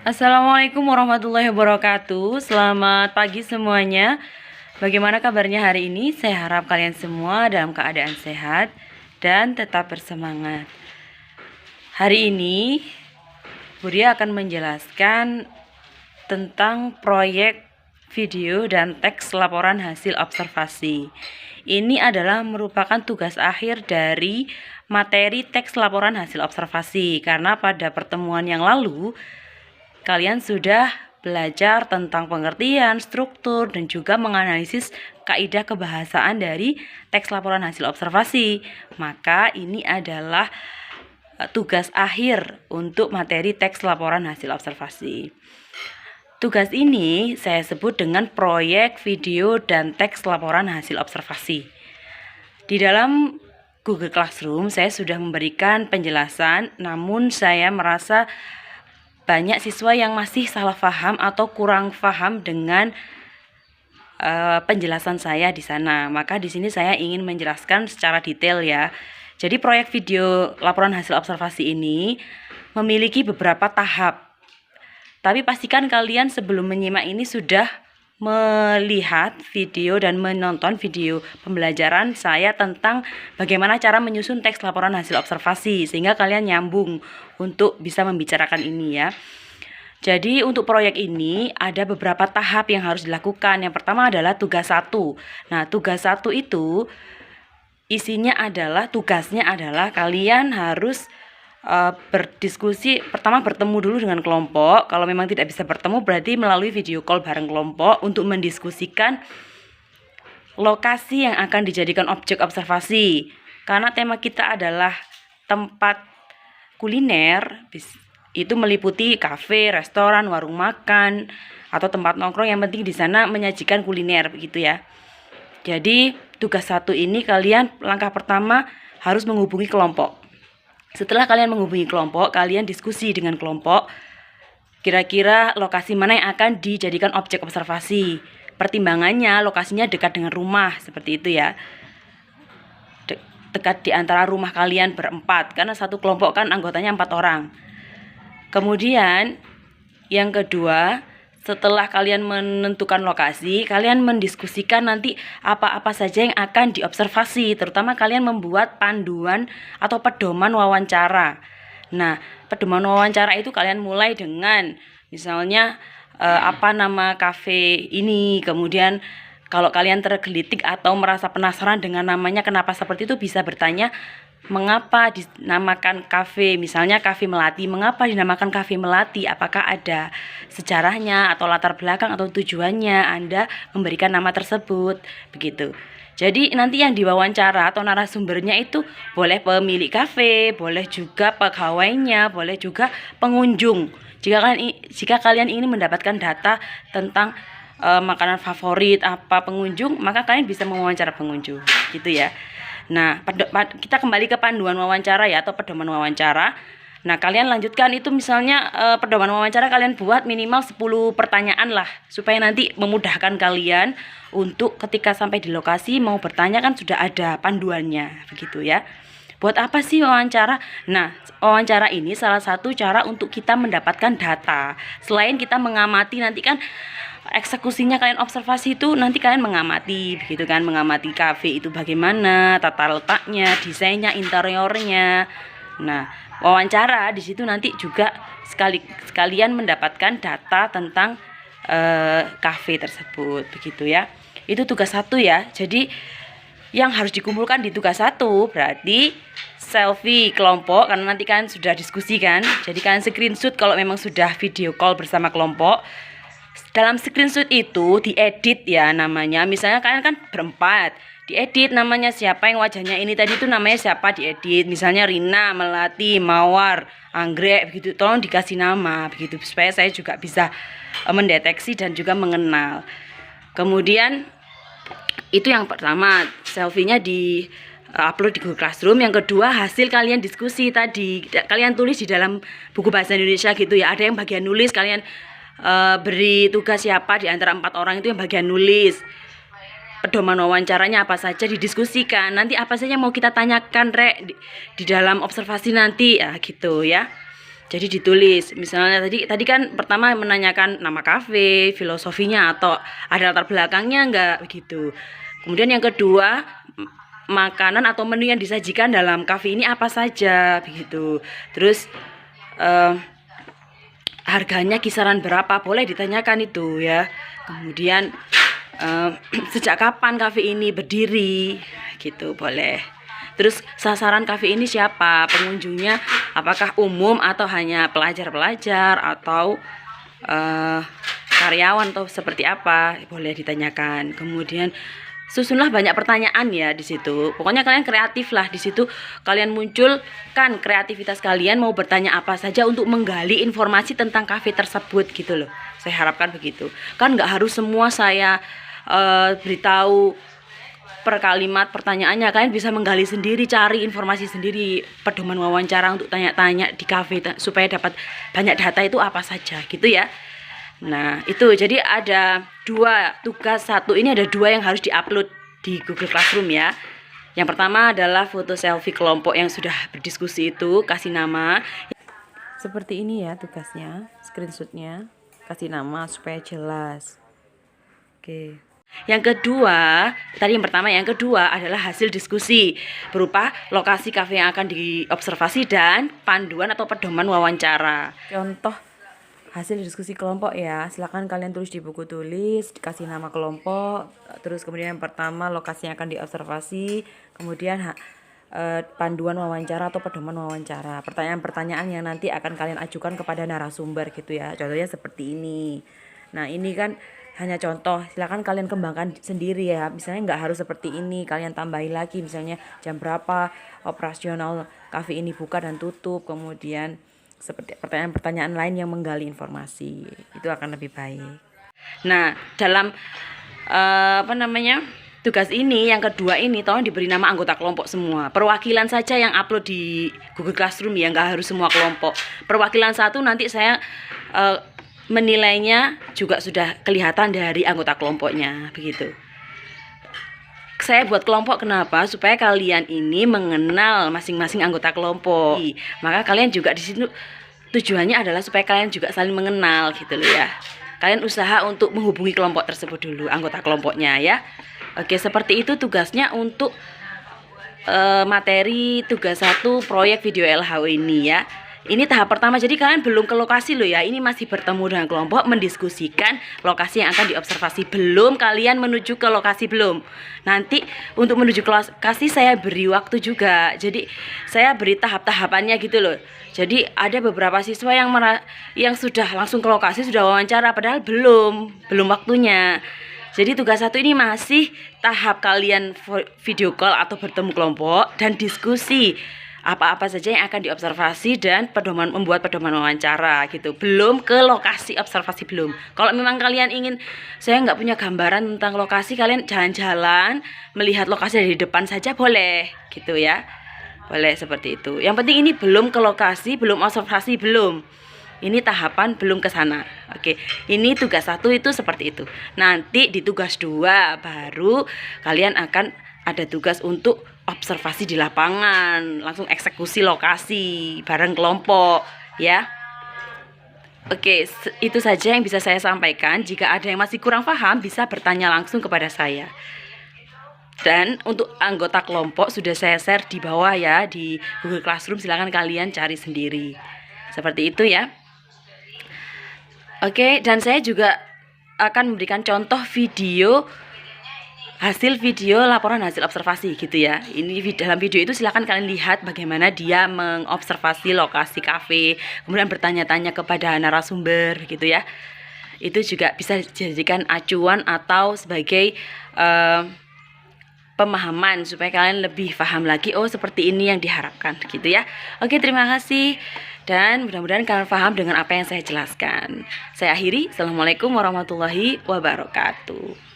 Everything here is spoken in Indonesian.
Assalamualaikum warahmatullahi wabarakatuh. Selamat pagi semuanya. Bagaimana kabarnya hari ini? Saya harap kalian semua dalam keadaan sehat dan tetap bersemangat. Hari ini Budia akan menjelaskan tentang proyek video dan teks laporan hasil observasi. Ini adalah merupakan tugas akhir dari materi teks laporan hasil observasi, karena pada pertemuan yang lalu kalian sudah belajar tentang pengertian, struktur, dan juga menganalisis kaidah kebahasaan dari teks laporan hasil observasi. Maka ini adalah tugas akhir untuk materi teks laporan hasil observasi. Tugas ini saya sebut dengan proyek video dan teks laporan hasil observasi. Di dalam Google Classroom saya sudah memberikan penjelasan, namun saya merasa banyak siswa yang masih salah paham atau kurang paham dengan penjelasan saya di sana. Maka di sini saya ingin menjelaskan secara detail ya. Jadi proyek video laporan hasil observasi ini memiliki beberapa tahap. Tapi pastikan kalian sebelum menyimak ini sudah melihat video dan menonton video pembelajaran saya tentang bagaimana cara menyusun teks laporan hasil observasi, sehingga kalian nyambung untuk bisa membicarakan ini ya. Jadi untuk proyek ini ada beberapa tahap yang harus dilakukan. Yang pertama adalah tugas 1. Nah, tugas 1 itu isinya adalah, tugasnya adalah kalian harus berdiskusi. Pertama bertemu dulu dengan kelompok. Kalau memang tidak bisa bertemu berarti melalui video call bareng kelompok untuk mendiskusikan lokasi yang akan dijadikan objek observasi. Karena tema kita adalah tempat kuliner, itu meliputi kafe, restoran, warung makan, atau tempat nongkrong, yang penting di sana menyajikan kuliner begitu ya. Jadi tugas 1 ini kalian langkah pertama harus menghubungi kelompok. Setelah kalian menghubungi kelompok, kalian diskusi dengan kelompok kira-kira lokasi mana yang akan dijadikan objek observasi. Pertimbangannya lokasinya dekat dengan rumah, seperti itu ya. Dekat di antara rumah kalian berempat, karena satu kelompok kan anggotanya 4 orang. Kemudian yang kedua, setelah kalian menentukan lokasi, kalian mendiskusikan nanti apa-apa saja yang akan diobservasi. Terutama kalian membuat panduan atau pedoman wawancara. Nah, pedoman wawancara itu kalian mulai dengan misalnya apa nama kafe ini. Kemudian kalau kalian tergelitik atau merasa penasaran dengan namanya kenapa seperti itu, bisa bertanya mengapa dinamakan kafe, misalnya kafe Melati. Mengapa dinamakan kafe Melati? Apakah ada sejarahnya atau latar belakang atau tujuannya Anda memberikan nama tersebut, begitu. Jadi nanti yang diwawancara atau narasumbernya itu boleh pemilik kafe, boleh juga pegawainya, boleh juga pengunjung. Jika kalian ingin mendapatkan data tentang makanan favorit apa pengunjung, maka kalian bisa mewawancara pengunjung, gitu ya. Nah, kita kembali ke panduan wawancara ya, atau pedoman wawancara. Nah, kalian lanjutkan itu, misalnya pedoman wawancara kalian buat minimal 10 pertanyaan lah, supaya nanti memudahkan kalian untuk ketika sampai di lokasi mau bertanya kan sudah ada panduannya, begitu ya. Buat apa sih wawancara? Nah, wawancara ini salah satu cara untuk kita mendapatkan data. Selain kita mengamati, nanti kan eksekusinya kalian observasi itu nanti kalian mengamati, begitu kan, mengamati kafe itu bagaimana tata letaknya, desainnya, interiornya. Nah, wawancara di situ nanti juga sekalian mendapatkan data tentang kafe tersebut, begitu ya. Itu tugas 1 ya. Jadi yang harus dikumpulkan di tugas 1 berarti selfie kelompok, karena nanti kan sudah diskusi kan. Jadi kalian screenshot kalau memang sudah video call bersama kelompok. Dalam screenshot itu diedit ya namanya. Misalnya kalian kan berempat, diedit namanya siapa, yang wajahnya ini tadi itu namanya siapa, diedit. Misalnya Rina, Melati, Mawar, Anggrek, begitu. Tolong dikasih nama begitu, supaya saya juga bisa mendeteksi dan juga mengenal. Kemudian itu yang pertama, selfie-nya di upload di Google Classroom. Yang kedua, hasil kalian diskusi tadi kalian tulis di dalam buku bahasa Indonesia gitu ya. Ada yang bagian nulis, kalian beri tugas siapa di antara 4 orang itu yang bagian nulis. Pedoman wawancaranya apa saja didiskusikan. Nanti apa saja mau kita tanyakan di dalam observasi nanti ya, gitu ya. Jadi ditulis, misalnya tadi kan pertama menanyakan nama kafe, filosofinya atau ada latar belakangnya enggak begitu. Kemudian yang kedua, makanan atau menu yang disajikan dalam kafe ini apa saja begitu. Terus harganya kisaran berapa, boleh ditanyakan itu ya. Kemudian sejak kapan kafe ini berdiri gitu, boleh. Terus sasaran kafe ini siapa, pengunjungnya apakah umum atau hanya pelajar-pelajar atau karyawan atau seperti apa, boleh ditanyakan. Kemudian susunlah banyak pertanyaan ya di situ. Pokoknya kalian kreatif lah di situ. Kalian munculkan kreativitas kalian, mau bertanya apa saja untuk menggali informasi tentang kafe tersebut gitu loh. Saya harapkan begitu. Kan nggak harus semua saya beritahu per kalimat pertanyaannya. Kalian bisa menggali sendiri, cari informasi sendiri, pedoman wawancara untuk tanya-tanya di kafe supaya dapat banyak data itu apa saja gitu ya. Nah itu jadi ada 2 tugas, satu ini ada 2 yang harus diupload di Google Classroom ya. Yang pertama adalah foto selfie kelompok yang sudah berdiskusi itu, kasih nama seperti ini ya tugasnya, screenshotnya, kasih nama supaya jelas. Oke. Yang kedua, tadi yang pertama, yang kedua adalah hasil diskusi berupa lokasi kafe yang akan diobservasi dan panduan atau pedoman wawancara. Contoh hasil diskusi kelompok ya, silakan kalian tulis di buku tulis, dikasih nama kelompok, terus kemudian yang pertama lokasi yang akan diobservasi, kemudian panduan wawancara atau pedoman wawancara, pertanyaan-pertanyaan yang nanti akan kalian ajukan kepada narasumber gitu ya. Contohnya seperti ini. Nah ini kan hanya contoh, silakan kalian kembangkan sendiri ya. Misalnya nggak harus seperti ini, kalian tambahin lagi misalnya jam berapa operasional kafe ini buka dan tutup, kemudian seperti pertanyaan-pertanyaan lain yang menggali informasi, itu akan lebih baik. Nah dalam tugas ini yang kedua ini tolong diberi nama anggota kelompok semua. Perwakilan saja yang upload di Google Classroom ya, nggak harus semua kelompok. Perwakilan satu nanti saya menilainya juga sudah kelihatan dari anggota kelompoknya begitu. Saya buat kelompok kenapa? Supaya kalian ini mengenal masing-masing anggota kelompok. Maka kalian juga di situ tujuannya adalah supaya kalian juga saling mengenal gitu loh ya. Kalian usaha untuk menghubungi kelompok tersebut dulu, anggota kelompoknya ya. Oke, seperti itu tugasnya untuk materi tugas 1 proyek video LHO ini ya. Ini tahap pertama, jadi kalian belum ke lokasi loh ya. Ini masih bertemu dengan kelompok, mendiskusikan lokasi yang akan diobservasi. Belum kalian menuju ke lokasi, belum. Nanti untuk menuju ke lokasi saya beri waktu juga. Jadi saya beri tahap-tahapannya gitu loh. Jadi ada beberapa siswa yang sudah langsung ke lokasi, sudah wawancara, padahal belum waktunya. Jadi tugas 1 ini masih tahap kalian video call atau bertemu kelompok dan diskusi apa-apa saja yang akan diobservasi dan membuat pedoman wawancara gitu. Belum ke lokasi observasi, belum. Kalau memang kalian ingin, saya nggak punya gambaran tentang lokasi, kalian jalan-jalan melihat lokasi dari depan saja boleh gitu ya. Boleh seperti itu. Yang penting ini belum ke lokasi, belum observasi, belum. Ini tahapan belum ke sana. Oke, ini tugas 1 itu seperti itu. Nanti di tugas 2 baru kalian akan ada tugas untuk observasi di lapangan, langsung eksekusi lokasi bareng kelompok ya. Oke, itu saja yang bisa saya sampaikan. Jika ada yang masih kurang paham bisa bertanya langsung kepada saya. Dan untuk anggota kelompok sudah saya share di bawah ya di Google Classroom, silakan kalian cari sendiri. Seperti itu ya. Oke, dan saya juga akan memberikan contoh video hasil video laporan hasil observasi gitu ya. Ini dalam video itu silakan kalian lihat bagaimana dia mengobservasi lokasi kafe, kemudian bertanya-tanya kepada narasumber gitu ya. Itu juga bisa dijadikan acuan atau sebagai pemahaman supaya kalian lebih paham lagi, oh seperti ini yang diharapkan gitu ya. Oke, terima kasih dan mudah-mudahan kalian paham dengan apa yang saya jelaskan. Saya akhiri. Assalamualaikum warahmatullahi wabarakatuh.